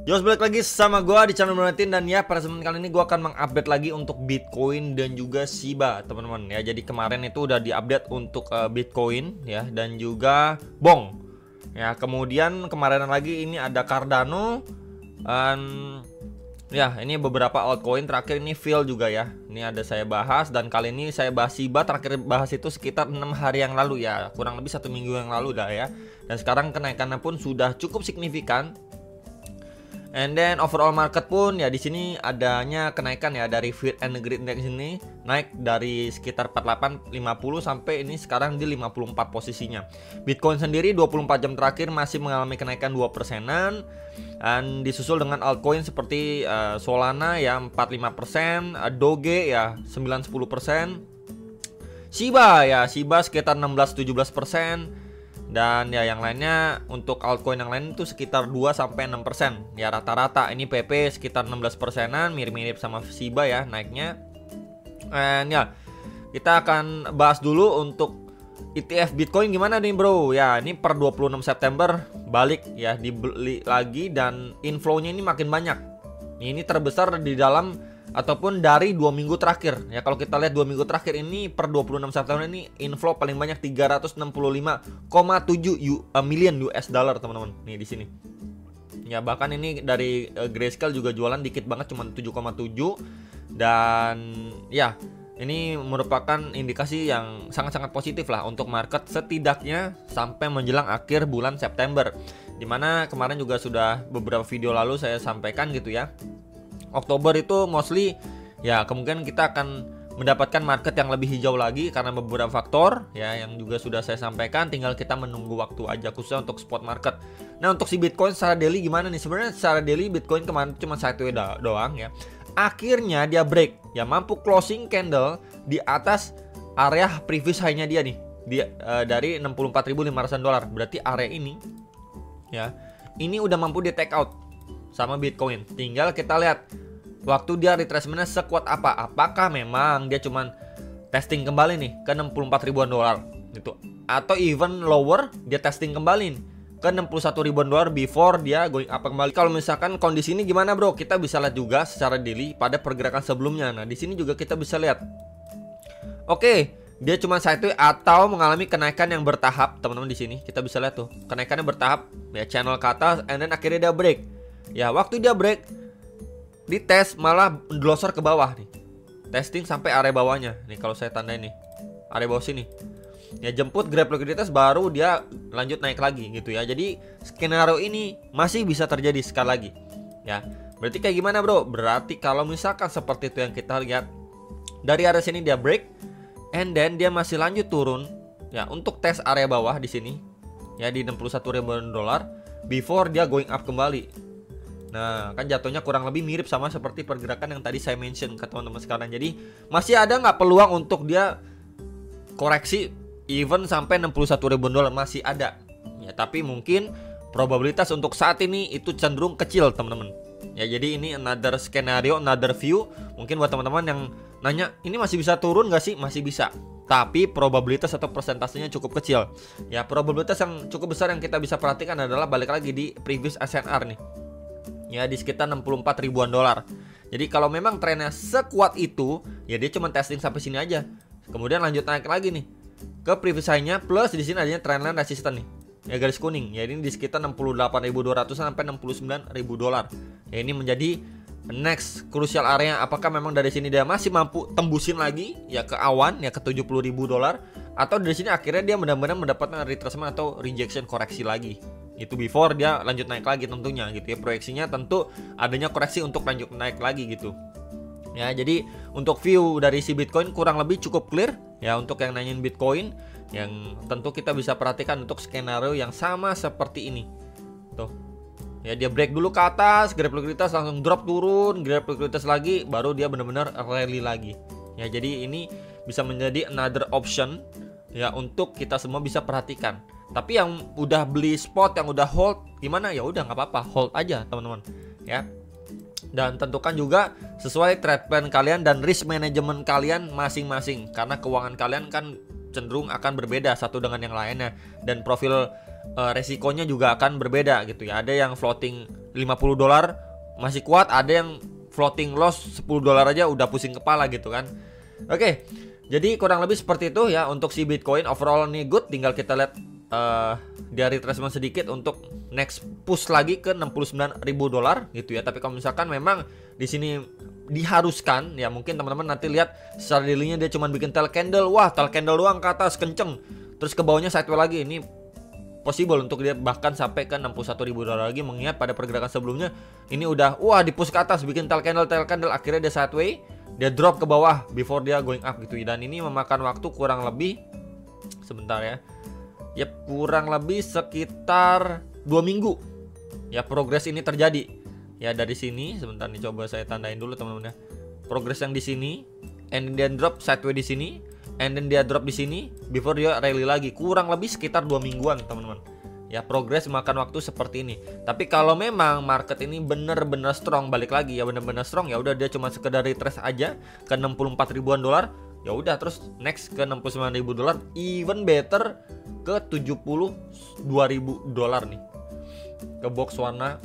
Yos, balik lagi sama gua di channel Monetin. Dan ya, pada kesempatan kali ini gua akan mengupdate lagi untuk Bitcoin dan juga Shiba, teman-teman ya. Jadi kemarin itu udah diupdate untuk Bitcoin ya, dan juga Bong ya. Kemudian kemarin lagi ini ada Cardano, dan ya ini beberapa altcoin. Terakhir ini Phil juga ya. Ini ada saya bahas, dan kali ini saya bahas Shiba. Terakhir bahas itu sekitar 6 hari yang lalu ya, kurang lebih 1 minggu yang lalu dah ya. Dan sekarang kenaikannya pun sudah cukup signifikan. And then overall market pun ya di sini adanya kenaikan ya dari Fear and Greed Index ini, naik dari sekitar 4850 sampai ini sekarang di 54 posisinya. Bitcoin sendiri 24 jam terakhir masih mengalami kenaikan 2%-an, dan disusul dengan altcoin seperti Solana ya 45%, Doge ya 9-10%, Shiba sekitar 16-17%. Dan ya yang lainnya untuk altcoin yang lain itu sekitar 2-6% ya rata-rata. Ini PP sekitar 16%-an, mirip-mirip sama Shiba ya naiknya. Dan ya kita akan bahas dulu untuk ETF Bitcoin gimana nih bro. Ya ini per 26 September balik ya, dibeli lagi, dan inflow-nya ini makin banyak. Ini terbesar di dalam ataupun dari 2 minggu terakhir ya. Kalau kita lihat 2 minggu terakhir ini per 26 September ini inflow paling banyak 365,7 million US dollar teman-teman. Nih di sini. Ya bahkan ini dari Grayscale juga jualan dikit banget, cuma 7,7. Dan ya ini merupakan indikasi yang sangat-sangat positif lah untuk market, setidaknya sampai menjelang akhir bulan September. Dimana kemarin juga sudah beberapa video lalu saya sampaikan gitu ya, Oktober itu mostly ya kemungkinan kita akan mendapatkan market yang lebih hijau lagi karena beberapa faktor ya yang juga sudah saya sampaikan. Tinggal kita menunggu waktu aja, khususnya untuk spot market. Nah untuk si Bitcoin secara daily gimana nih? Sebenarnya secara daily Bitcoin kemarin cuma sideways doang ya. Akhirnya dia break ya, mampu closing candle di atas area previous high-nya dia nih, dari 64.500 dolar. Berarti area ini ya, ini udah mampu di take out sama Bitcoin. Tinggal kita lihat waktu dia retracement-nya sekuat apa. Apakah memang dia cuman testing kembali nih ke 64 ribuan dolar gitu, atau even lower dia testing kembali nih ke 61 ribuan dolar before dia going up kembali. Kalau misalkan kondisi ini gimana bro? Kita bisa lihat juga secara daily pada pergerakan sebelumnya. Nah di sini juga kita bisa lihat, oke, dia cuma sideways atau mengalami kenaikan yang bertahap teman-teman. Di sini kita bisa lihat tuh kenaikannya bertahap ya, channel ke atas, and then akhirnya dia break. Ya waktu dia break, dites malah glosor ke bawah nih, testing sampai area bawahnya nih. Kalau saya tandain nih area bawah sini ya, jemput grab liquiditas baru dia lanjut naik lagi gitu ya. Jadi skenario ini masih bisa terjadi sekali lagi ya. Berarti kayak gimana bro? Berarti kalau misalkan seperti itu yang kita lihat, dari area sini dia break, and then dia masih lanjut turun ya untuk tes area bawah di sini ya, di 61 ribuan dolar before dia going up kembali. Nah kan jatuhnya kurang lebih mirip sama seperti pergerakan yang tadi saya mention ke teman-teman sekarang. Jadi masih ada nggak peluang untuk dia koreksi even sampai 61 ribuan dolar? Masih ada ya, tapi mungkin probabilitas untuk saat ini itu cenderung kecil teman-teman ya. Jadi ini another scenario, another view. Mungkin buat teman-teman yang nanya ini masih bisa turun nggak sih? Masih bisa, tapi probabilitas atau persentasenya cukup kecil ya. Probabilitas yang cukup besar yang kita bisa perhatikan adalah balik lagi di previous SNR nih ya, di sekitar 64 ribuan dolar. Jadi kalau memang trennya sekuat itu ya, dia cuma testing sampai sini aja, kemudian lanjut naik lagi nih ke previous high-nya, plus di sini adanya trendline resistance nih ya, garis kuning ya, ini di sekitar 68.200 sampai 69.000 dolar ya. Ini menjadi next crucial area. Apakah memang dari sini dia masih mampu tembusin lagi ya ke awan ya, ke 70.000 dolar, atau dari sini akhirnya dia benar-benar mendapatkan retracement atau rejection, koreksi lagi. Itu before dia lanjut naik lagi tentunya gitu ya. Proyeksinya tentu adanya koreksi untuk lanjut naik lagi gitu ya. Jadi untuk view dari si Bitcoin kurang lebih cukup clear ya. Untuk yang nanyain Bitcoin, yang tentu kita bisa perhatikan untuk skenario yang sama seperti ini tuh ya. Dia break dulu ke atas, grab liquiditas langsung drop turun, grab liquiditas lagi, baru dia benar-benar rally lagi ya. Jadi ini bisa menjadi another option ya untuk kita semua bisa perhatikan. Tapi yang udah beli spot, yang udah hold gimana? Ya udah nggak apa-apa, hold aja teman-teman ya. Dan tentukan juga sesuai trade plan kalian dan risk management kalian masing-masing, karena keuangan kalian kan cenderung akan berbeda satu dengan yang lainnya, dan profil resikonya juga akan berbeda gitu ya. Ada yang floating $50 masih kuat, ada yang floating loss $10 aja udah pusing kepala gitu kan. Oke, jadi kurang lebih seperti itu ya untuk si Bitcoin. Overall nih good, tinggal kita lihat dia retracement sedikit untuk next push lagi ke $69.000 gitu ya. Tapi kalau misalkan memang di sini diharuskan ya, mungkin teman-teman nanti lihat secara daily-nya dia cuma bikin tail candle, wah tail candle doang ke atas kenceng, terus ke bawahnya sideways lagi. Ini possible untuk dia bahkan sampai ke $61.000 lagi, mengingat pada pergerakan sebelumnya ini udah wah di push ke atas bikin tail candle, akhirnya dia sideways, dia drop ke bawah before dia going up gitu. Dan ini memakan waktu kurang lebih sebentar ya. Yap, kurang lebih sekitar 2 minggu ya progres ini terjadi. Ya dari sini sebentar nih, coba saya tandain dulu teman-teman ya. Progres yang di sini, and then drop sideways di sini, and then dia drop di sini before dia rally lagi. Kurang lebih sekitar 2 mingguan teman-teman. Ya progres makan waktu seperti ini. Tapi kalau memang market ini bener-bener strong, balik lagi ya bener-bener strong, ya udah dia cuma sekedar retrace aja ke 64 ribuan dolar. Ya udah terus next ke $69.000, even better ke $72.000 nih. Ke box warna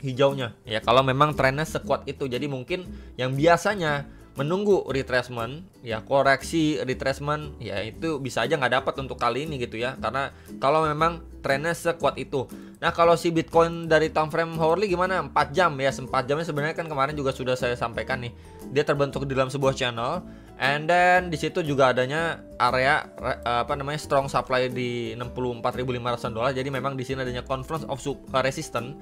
hijaunya. Ya kalau memang trennya sekuat itu. Jadi mungkin yang biasanya menunggu retracement ya, koreksi retracement ya, itu bisa aja nggak dapat untuk kali ini gitu ya, karena kalau memang trennya sekuat itu. Nah kalau si Bitcoin dari time frame hourly gimana? 4 jam ya, 4 jamnya sebenarnya kan kemarin juga sudah saya sampaikan nih, dia terbentuk di dalam sebuah channel, and then di situ juga adanya area strong supply di $64.500. Jadi memang di sini adanya confluence of resistance,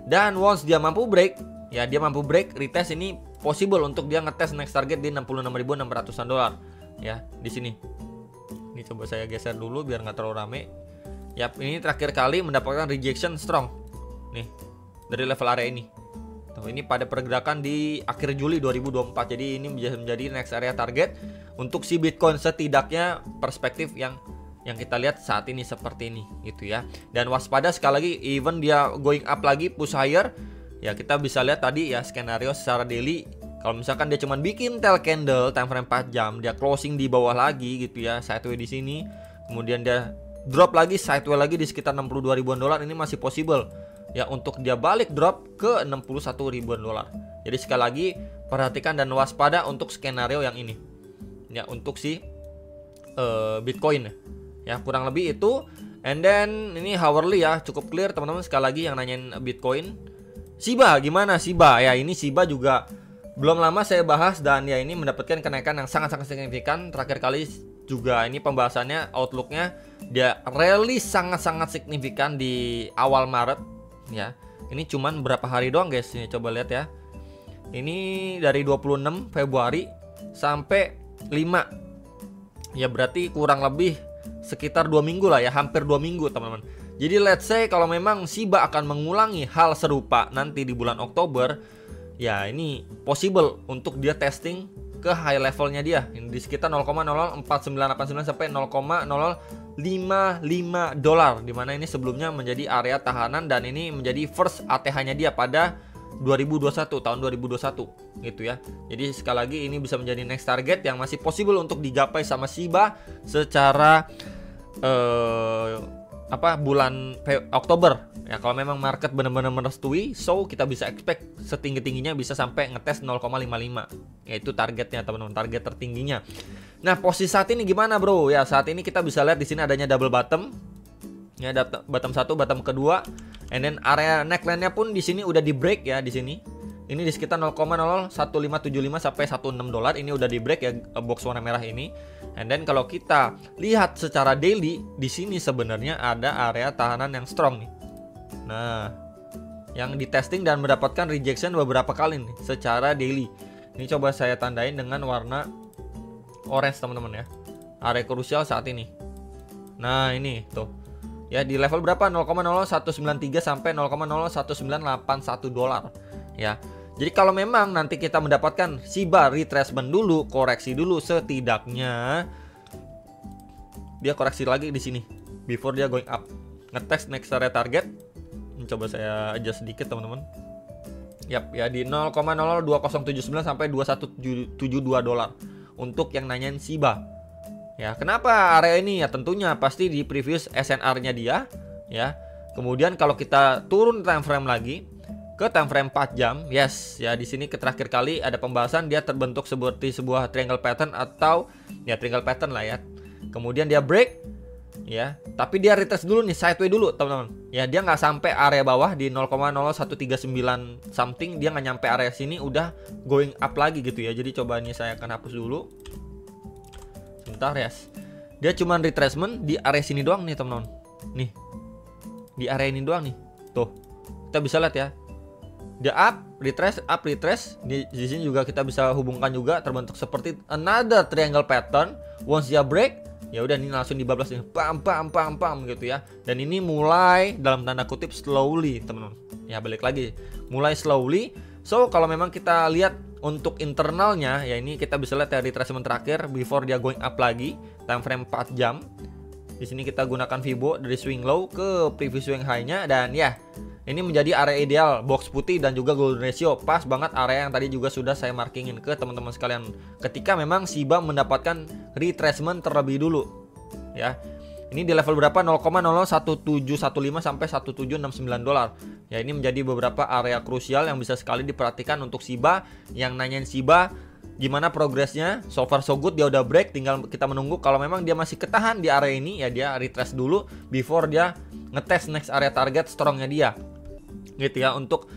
dan once dia mampu break ya, dia mampu break retest, ini possible untuk dia ngetes next target di $66.600-an ya di sini. Ini coba saya geser dulu biar nggak terlalu rame. Yap, ini terakhir kali mendapatkan rejection strong nih dari level area ini. Tuh, ini pada pergerakan di akhir Juli 2024. Jadi ini bisa menjadi next area target untuk si Bitcoin, setidaknya perspektif yang kita lihat saat ini seperti ini gitu ya. Dan waspada sekali lagi, even dia going up lagi push higher ya, kita bisa lihat tadi ya skenario secara daily. Kalau misalkan dia cuma bikin tail candle time frame 4 jam, dia closing di bawah lagi gitu ya, sideways di sini, kemudian dia drop lagi sideways lagi di sekitar $62.000-an, ini masih possible ya untuk dia balik drop ke $61.000-an. Jadi sekali lagi perhatikan dan waspada untuk skenario yang ini ya, untuk si Bitcoin ya, kurang lebih itu. And then ini hourly ya, cukup clear teman-teman. Sekali lagi yang nanyain Bitcoin, Shiba gimana Shiba ya, ini Shiba juga belum lama saya bahas, dan ya ini mendapatkan kenaikan yang sangat-sangat signifikan. Terakhir kali juga ini pembahasannya, outlooknya dia rally sangat-sangat signifikan di awal Maret ya. Ini cuman berapa hari doang guys, ini coba lihat ya. Ini dari 26 Februari sampai 5 ya, berarti kurang lebih sekitar 2 minggu lah ya, hampir 2 minggu teman-teman. Jadi let's say kalau memang Shiba akan mengulangi hal serupa nanti di bulan Oktober, ya ini possible untuk dia testing ke high levelnya dia ini di sekitar 0,004989 sampai $0,0055, dimana ini sebelumnya menjadi area tahanan, dan ini menjadi first ATH-nya dia pada 2021, tahun 2021 gitu ya. Jadi sekali lagi ini bisa menjadi next target yang masih possible untuk digapai sama Shiba secara bulan Oktober ya. Kalau memang market benar-benar merestui, so kita bisa expect setinggi-tingginya bisa sampai ngetes 0,55, yaitu targetnya teman-teman, target tertingginya. Nah posisi saat ini gimana bro ya? Saat ini kita bisa lihat di sini adanya double bottom ya, bottom 1, bottom kedua, and then area neckline-nya pun di sini udah di break ya. Di sini ini di sekitar 0,01575 sampai $16, ini udah di break ya, box warna merah ini. And then kalau kita lihat secara daily, di sini sebenarnya ada area tahanan yang strong nih. Nah, yang di testing dan mendapatkan rejection beberapa kali nih secara daily. Ini coba saya tandain dengan warna orange teman-teman ya, area krusial saat ini. Nah ini tuh ya, di level berapa? 0,0193 sampai $0,01981 ya. Jadi kalau memang nanti kita mendapatkan Shiba retracement dulu, koreksi dulu, setidaknya dia koreksi lagi di sini before dia going up, ngetest next area target. Coba saya adjust sedikit teman-teman. Yap ya, di 0,02079 sampai $2172 untuk yang nanyain Shiba. Ya, kenapa area ini? Ya tentunya pasti di previous SNR-nya dia ya. Kemudian kalau kita turun time frame lagi ke time frame 4 jam. Yes, ya di sini terakhir kali ada pembahasan dia terbentuk seperti sebuah triangle pattern atau ya triangle pattern lah ya. Kemudian dia break ya, tapi dia retest dulu nih, sideway dulu teman-teman. Ya dia nggak sampai area bawah di 0,0139 something, dia nggak nyampe area sini udah going up lagi gitu ya. Jadi coba ini saya akan hapus dulu. Sebentar ya. Dia cuman retracement di area sini doang nih teman-teman. Nih. Di area ini doang nih. Tuh. Kita bisa lihat ya. Dia up, retrace, up, retrace. Di sini juga kita bisa hubungkan juga terbentuk seperti another triangle pattern. Once dia break, ya udah ini langsung dibablas nih. Pam gitu ya. Dan ini mulai dalam tanda kutip slowly, teman-teman. Ya balik lagi. Mulai slowly. So kalau memang kita lihat untuk internalnya, ya ini kita bisa lihat ya retracement terakhir before dia going up lagi, time frame 4 jam. Di sini kita gunakan Fibo dari swing low ke previous swing high-nya, dan ya ini menjadi area ideal box putih dan juga golden ratio. Pas banget area yang tadi juga sudah saya markingin ke teman-teman sekalian. Ketika memang Shiba mendapatkan retracement terlebih dulu, ya. Ini di level berapa? 0,01715 sampai 1769 dolar. Ya ini menjadi beberapa area krusial yang bisa sekali diperhatikan untuk Shiba. Yang nanyain Shiba gimana progresnya, so far so good, dia udah break, tinggal kita menunggu. Kalau memang dia masih ketahan di area ini, ya dia retrace dulu before dia ngetes next area target strongnya dia, gitu ya. Untuk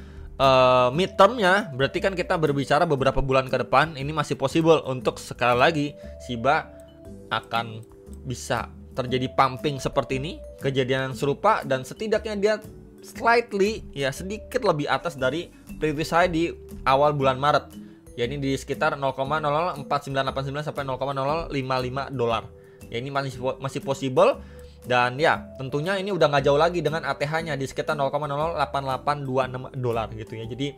midtermnya berarti kan kita berbicara beberapa bulan ke depan, ini masih possible untuk sekali lagi Shiba akan bisa terjadi pumping seperti ini, kejadian yang serupa, dan setidaknya dia slightly ya sedikit lebih atas dari previous high di awal bulan Maret. Ya ini di sekitar 0,004989 sampai 0,0055 dolar. Ya ini masih possible, dan ya tentunya ini udah nggak jauh lagi dengan ATH-nya di sekitar 0,08826 dolar gitu ya. Jadi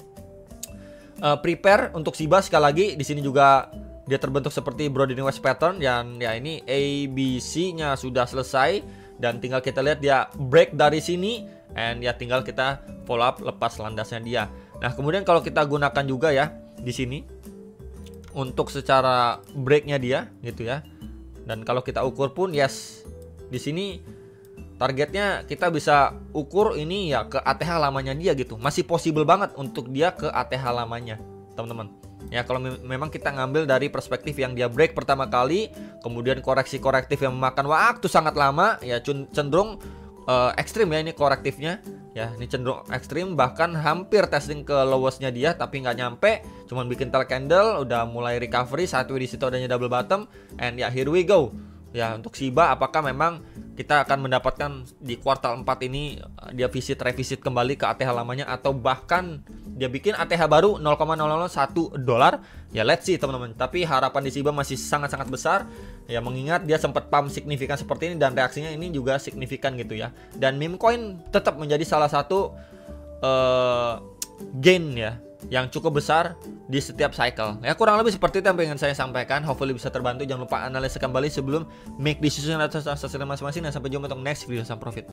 prepare untuk Shiba sekali lagi. Di sini juga dia terbentuk seperti Brodini West pattern, dan ya ini ABC-nya sudah selesai, dan tinggal kita lihat dia break dari sini, and ya tinggal kita follow up lepas landasnya dia. Nah kemudian kalau kita gunakan juga ya di sini untuk secara breaknya dia gitu ya, dan kalau kita ukur pun yes, di sini targetnya kita bisa ukur ini ya ke ATH lamanya dia gitu, masih possible banget untuk dia ke ATH lamanya teman-teman. Ya kalau memang kita ngambil dari perspektif yang dia break pertama kali, kemudian koreksi korektif yang memakan waktu sangat lama, ya cenderung ekstrim ya ini korektifnya. Ya ini cenderung ekstrim, bahkan hampir testing ke lowestnya dia tapi nggak nyampe, cuman bikin tail candle, udah mulai recovery, sideways di situ adanya double bottom, and ya here we go. Ya untuk Shiba apakah memang kita akan mendapatkan di kuartal 4 ini dia revisit kembali ke ATH lamanya, atau bahkan dia bikin ATH baru 0,001 dolar. Ya let's see teman-teman. Tapi harapan di Shiba masih sangat-sangat besar. Ya mengingat dia sempat pump signifikan seperti ini, dan reaksinya ini juga signifikan gitu ya. Dan meme coin tetap menjadi salah satu gain ya yang cukup besar di setiap cycle. Ya kurang lebih seperti itu yang pengen saya sampaikan. Hopefully bisa terbantu. Jangan lupa analisa kembali sebelum make decision atas hasil masing-masing, dan sampai jumpa untuk next video. Sam profit.